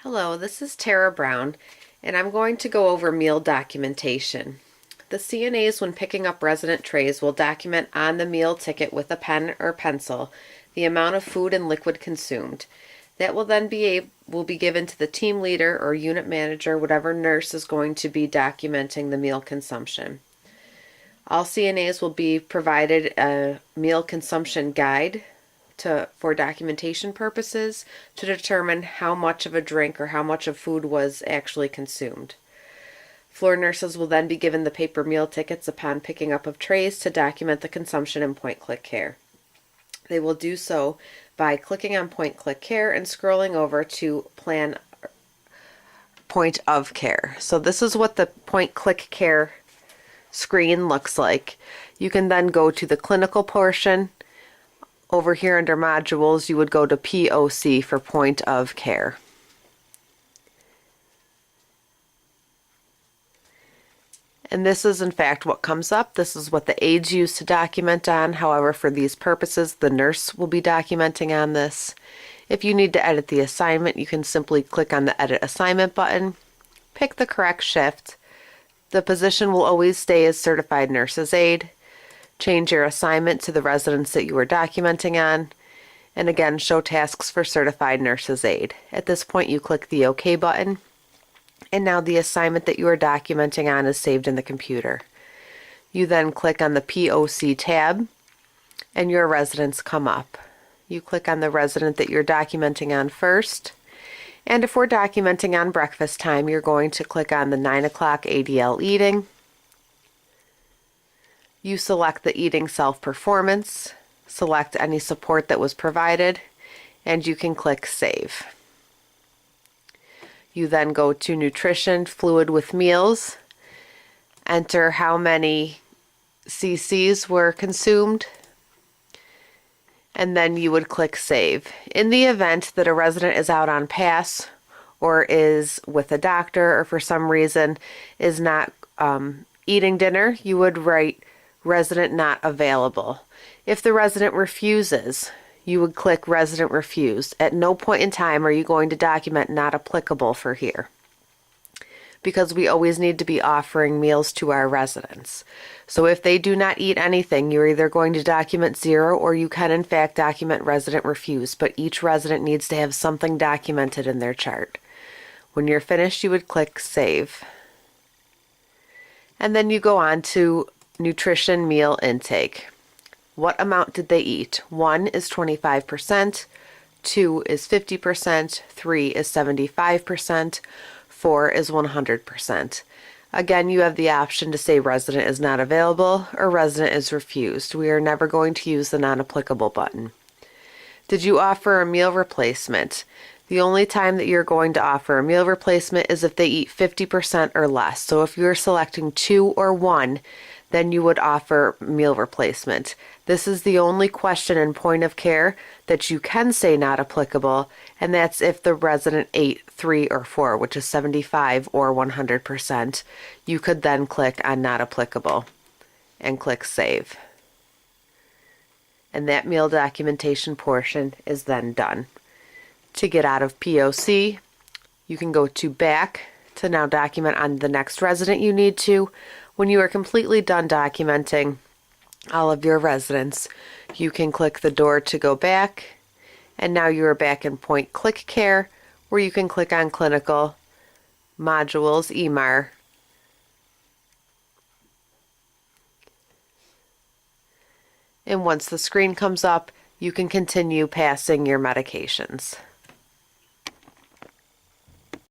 Hello, this is Tara Brown, and I'm going to go over meal documentation. The CNAs, when picking up resident trays, will document on the meal ticket with a pen or pencil the amount of food and liquid consumed. That will then be given to the team leader or unit manager, whatever nurse is going to be documenting the meal consumption. All CNAs will be provided a meal consumption guide for documentation purposes to determine how much of a drink or how much of food was actually consumed. Floor nurses will then be given the paper meal tickets upon picking up of trays to document the consumption in point-click care. They will do so by clicking on point-click care and scrolling over to plan point of care. So this is what the point-click care screen looks like. You can then go to the clinical portion. Over here under modules, you would go to POC for point of care. And this is in fact what comes up. This is what the aides use to document on. However, for these purposes, the nurse will be documenting on this. If you need to edit the assignment, you can simply click on the Edit Assignment button, pick the correct shift. The position will always stay as Certified Nurse's Aide. Change your assignment to the residence that you are documenting on, and again show tasks for Certified Nurse's Aide. At this point you click the OK button, and now the assignment that you are documenting on is saved in the computer. You then click on the POC tab and your residents come up. You click on the resident that you're documenting on first, and if we're documenting on breakfast time, you're going to click on the 9 o'clock ADL eating. You select the eating self-performance, select any support that was provided, and you can click Save. You then go to Nutrition, Fluid with Meals, enter how many cc's were consumed, and then you would click Save. In the event that a resident is out on pass or is with a doctor or for some reason is not eating dinner, you would write resident not available. If the resident refuses, you would click resident refused. At no point in time are you going to document not applicable for here, because we always need to be offering meals to our residents. So if they do not eat anything, you're either going to document 0 or you can in fact document resident refused, but each resident needs to have something documented in their chart. When you're finished, you would click Save. And then you go on to Nutrition Meal Intake. What amount did they eat? 1 is 25%, 2 is 50%, 3 is 75%, 4 is 100%. Again, you have the option to say resident is not available or resident is refused. We are never going to use the non-applicable button. Did you offer a meal replacement? The only time that you're going to offer a meal replacement is if they eat 50% or less. So if you're selecting 2 or 1, then you would offer meal replacement. This is the only question in point of care that you can say not applicable, and that's if the resident ate 3 or 4, which is 75 or 100%. You could then click on not applicable and click Save. And that meal documentation portion is then done. To get out of POC, you can go to Back to now document on the next resident you need to. When you are completely done documenting all of your residents, you can click the door to go back, and now you are back in point-click care, where you can click on Clinical, Modules, EMAR, and once the screen comes up, you can continue passing your medications.